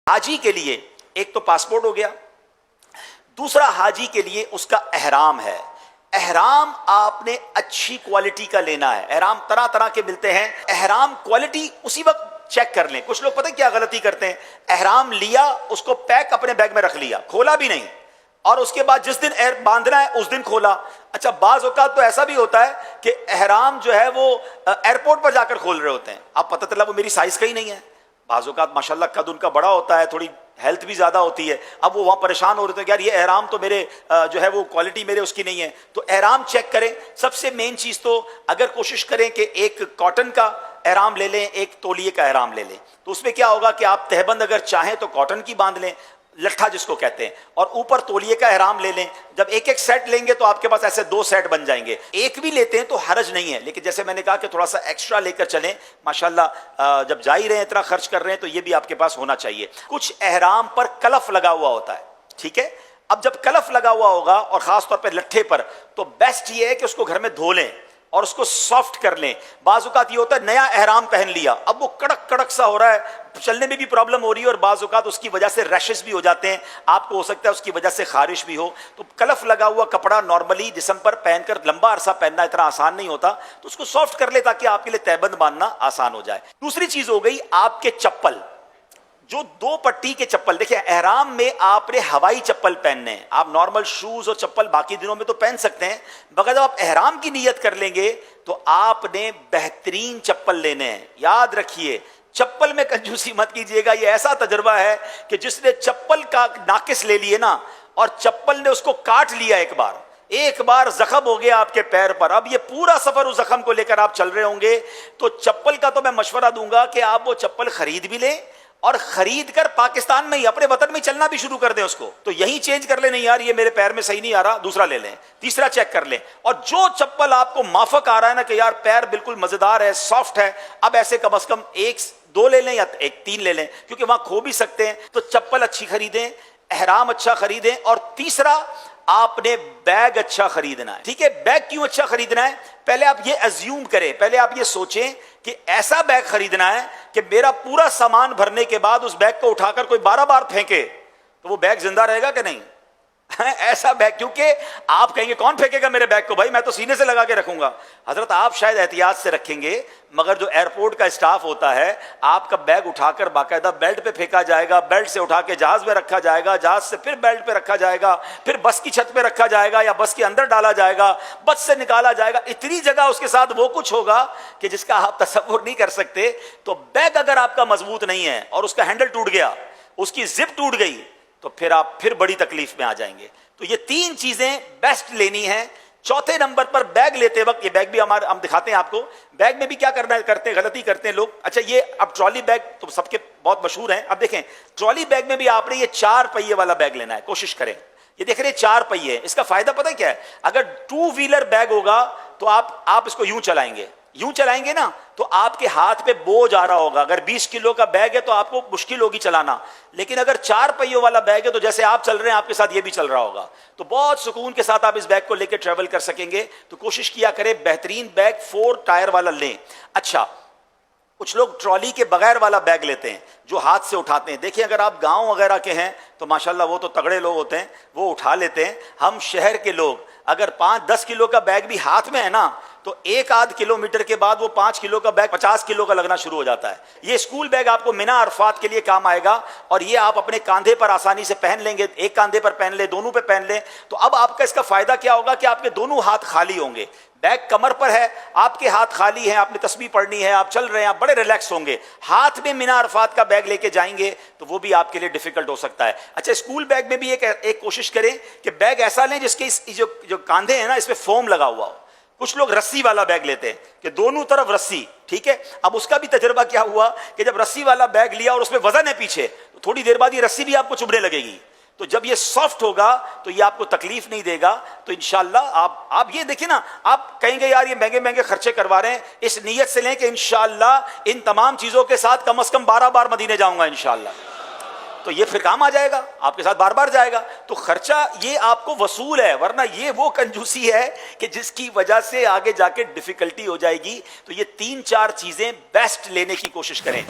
حاجی کے لیے ایک تو پاسپورٹ ہو گیا، دوسرا حاجی کے لیے اس کا احرام ہے۔ احرام آپ نے اچھی کوالٹی کا لینا ہے۔ احرام طرح طرح کے ملتے ہیں، احرام کوالٹی اسی وقت چیک کر لیں۔ کچھ لوگ پتہ کیا غلطی کرتے ہیں، احرام لیا، اس کو پیک اپنے بیگ میں رکھ لیا، کھولا بھی نہیں، اور اس کے بعد جس دن باندھنا ہے اس دن کھولا۔ اچھا، بعض اوقات تو ایسا بھی ہوتا ہے کہ احرام جو ہے وہ ایئرپورٹ پر جا کر کھول رہے ہوتے ہیں، اب پتہ چلا وہ میری سائز کا ہی نہیں ہے۔ بعض اوقات ماشاءاللہ قد ان کا بڑا ہوتا ہے، تھوڑی ہیلتھ بھی زیادہ ہوتی ہے، اب وہ وہاں پریشان ہو رہے تھے یار یہ احرام تو میرے جو ہے وہ کوالٹی میرے اس کی نہیں ہے۔ تو احرام چیک کریں۔ سب سے مین چیز تو اگر کوشش کریں کہ ایک کاٹن کا احرام لے لیں، ایک تولیے کا احرام لے لیں، تو اس میں کیا ہوگا کہ آپ تہبند اگر چاہیں تو کاٹن کی باندھ لیں، لٹھا جس کو کہتے ہیں، اور اوپر تولیے کا احرام لے لیں۔ جب ایک ایک سیٹ لیں گے تو آپ کے پاس ایسے 2 سیٹ بن جائیں گے۔ ایک بھی لیتے ہیں تو حرج نہیں ہے، لیکن جیسے میں نے کہا کہ تھوڑا سا ایکسٹرا لے کر چلیں۔ ماشاءاللہ جب جا ہی رہے ہیں اتنا خرچ کر رہے ہیں تو یہ بھی آپ کے پاس ہونا چاہیے۔ کچھ احرام پر کلف لگا ہوا ہوتا ہے، ٹھیک ہے؟ اب جب کلف لگا ہوا ہوگا اور خاص طور پہ لٹھے پر، تو بیسٹ یہ ہے کہ اس کو گھر میں دھو لیں اور اس کو سافٹ کر لیں۔ بعض اوقات یہ ہوتا ہے نیا احرام پہن لیا، اب وہ کڑک کڑک سا ہو رہا ہے، چلنے میں بھی پرابلم ہو رہی ہے، اور بعض اوقات اس کی وجہ سے ریشز بھی ہو جاتے ہیں، آپ کو ہو سکتا ہے اس کی وجہ سے خارش بھی ہو۔ تو کلف لگا ہوا کپڑا نارملی جسم پر پہن کر لمبا عرصہ پہننا اتنا آسان نہیں ہوتا، تو اس کو سافٹ کر لے تاکہ آپ کے لیے تہبند باندھنا آسان ہو جائے۔ دوسری چیز ہو گئی آپ کے چپل، جو 2 پٹی کے چپل۔ دیکھیں احرام میں آپ نے ہوائی چپل پہننے ہیں، آپ نارمل شوز اور چپل باقی دنوں میں تو پہن سکتے ہیں، مگر جب آپ احرام کی نیت کر لیں گے تو آپ نے بہترین چپل لینے ہیں۔ یاد رکھیے چپل میں کنجوسی مت کیجیے گا، یہ ایسا تجربہ ہے کہ جس نے چپل کا ناقص لے لیے نا، اور چپل نے اس کو کاٹ لیا، ایک بار زخم ہو گیا آپ کے پیر پر، اب یہ پورا سفر اس زخم کو لے کر آپ چل رہے ہوں گے، تو چپل کا تو میں مشورہ دوں گا کہ آپ وہ چپل خرید بھی لیں، اور خرید کر پاکستان میں ہی اپنے وطن میں چلنا بھی شروع کر دیں۔ اس کو تو یہیں چینج کر لیں، نہیں یار یہ میرے پیر میں صحیح نہیں آ رہا، دوسرا لے لیں، تیسرا چیک کر لیں۔ اور جو چپل آپ کو مافک آ رہا ہے نا کہ یار پیر بالکل مزیدار ہے، سافٹ ہے، اب ایسے کم از کم 1-2 لے لیں یا 3 لے لیں، کیونکہ وہاں کھو بھی سکتے ہیں۔ تو چپل اچھی خریدیں، احرام اچھا خریدیں، اور تیسرا آپ نے بیگ اچھا خریدنا ہے، ٹھیک ہے؟ بیگ کیوں اچھا خریدنا ہے؟ پہلے آپ یہ ایزیوم کریں، پہلے آپ یہ سوچیں کہ ایسا بیگ خریدنا ہے کہ میرا پورا سامان بھرنے کے بعد اس بیگ کو اٹھا کر کوئی 12 بار پھینکے تو وہ بیگ زندہ رہے گا کہ نہیں؟ ایسا بیگ، کیونکہ آپ کہیں گے کون پھینکے گا میرے بیگ کو، بھائی میں تو سینے سے لگا کے رکھوں گا۔ حضرت آپ شاید احتیاط سے رکھیں گے، مگر جو ایئرپورٹ کا اسٹاف ہوتا ہے آپ کا بیگ اٹھا کر باقاعدہ بیلٹ پہ پھینکا جائے گا، بیلٹ سے اٹھا کے جہاز میں رکھا جائے گا، جہاز سے پھر بیلٹ پہ رکھا جائے گا، پھر بس کی چھت پہ رکھا جائے گا یا بس کے اندر ڈالا جائے گا، بس سے نکالا جائے گا، اتنی جگہ اس کے ساتھ وہ کچھ ہوگا کہ جس کا آپ تصور نہیں کر سکتے۔ تو بیگ اگر آپ کا مضبوط نہیں ہے اور اس کا ہینڈل ٹوٹ گیا، اس کی زپ ٹوٹ گئی، تو پھر آپ پھر بڑی تکلیف میں آ جائیں گے۔ تو یہ 3 چیزیں بیسٹ لینی ہیں۔ چوتھے نمبر پر بیگ لیتے وقت، یہ بیگ بھی ہم دکھاتے ہیں آپ کو، بیگ میں بھی کیا کرتے ہیں، غلطی کرتے ہیں لوگ۔ اچھا یہ اب ٹرالی بیگ تو سب کے بہت مشہور ہیں، اب دیکھیں ٹرالی بیگ میں بھی آپ نے یہ 4 پہیے والا بیگ لینا ہے، کوشش کریں۔ یہ دیکھ رہے ہیں 4 پہیے، اس کا فائدہ پتہ کیا ہے؟ اگر 2 ویلر بیگ ہوگا تو آپ اس کو یوں چلائیں گے نا تو آپ کے ہاتھ پہ بوجھ آ رہا ہوگا۔ اگر 20 کلو کا بیگ ہے تو آپ کو مشکل ہوگی چلانا، لیکن اگر 4 پہیوں والا بیگ ہے تو جیسے آپ چل رہے ہیں آپ کے ساتھ یہ بھی چل رہا ہوگا، تو بہت سکون کے ساتھ آپ اس بیگ کو لے کے ٹریول کر سکیں گے۔ تو کوشش کیا کریں بہترین بیگ 4 ٹائر والا لیں۔ اچھا کچھ لوگ ٹرالی کے بغیر والا بیگ لیتے ہیں جو ہاتھ سے اٹھاتے ہیں۔ دیکھیں اگر آپ گاؤں وغیرہ کے ہیں تو ماشاءاللہ وہ تو تگڑے لوگ ہوتے ہیں، وہ اٹھا لیتے ہیں۔ ہم شہر کے لوگ اگر 5-10 کلو کا بیگ بھی ہاتھ میں ہے نا تو 1-8 کلومیٹر کے بعد وہ 5 کلو کا بیگ 50 کلو کا لگنا شروع ہو جاتا ہے۔ یہ اسکول بیگ آپ کو مینا عرفات کے لیے کام آئے گا، اور یہ آپ اپنے کاندھے پر آسانی سے پہن لیں گے، ایک کاندھے پر پہن لیں، دونوں پہ پہن لیں، تو اب آپ کا اس کا فائدہ کیا ہوگا کہ آپ کے دونوں ہاتھ خالی ہوں گے۔ بیگ کمر پر ہے، آپ کے ہاتھ خالی ہیں، آپ نے تسبیح پڑھنی ہے، آپ چل رہے ہیں، آپ بڑے ریلیکس ہوں گے۔ ہاتھ میں مینا عرفات کا بیگ لے کے جائیں گے تو وہ بھی آپ کے لیے ڈیفیکلٹ ہو سکتا ہے۔ اچھا اسکول بیگ میں بھی ایک کوشش کریں کہ بیگ ایسا لیں جس کے جو کاندھے ہیں نا اس پہ فوم لگا ہوا ہو۔ کچھ لوگ رسی والا بیگ لیتے ہیں کہ دونوں طرف رسی، ٹھیک ہے؟ اب اس کا بھی تجربہ کیا ہوا کہ جب رسی والا بیگ لیا اور اس میں وزن ہے پیچھے، تو تھوڑی دیر بعد یہ رسی بھی آپ کو چبھنے لگے گی۔ تو جب یہ سافٹ ہوگا تو یہ آپ کو تکلیف نہیں دے گا۔ تو انشاءاللہ آپ یہ دیکھیں نا، آپ کہیں گے یار یہ مہنگے مہنگے خرچے کروا رہے ہیں، اس نیت سے لیں کہ انشاءاللہ ان تمام چیزوں کے ساتھ کم از کم 12 بار مدینے جاؤں گا انشاءاللہ، تو یہ پھر کام آ جائے گا، آپ کے ساتھ بار بار جائے گا، تو خرچہ یہ آپ کو وصول ہے، ورنہ یہ وہ کنجوسی ہے کہ جس کی وجہ سے آگے جا کے ڈیفیکلٹی ہو جائے گی۔ تو یہ 3-4 چیزیں بیسٹ لینے کی کوشش کریں۔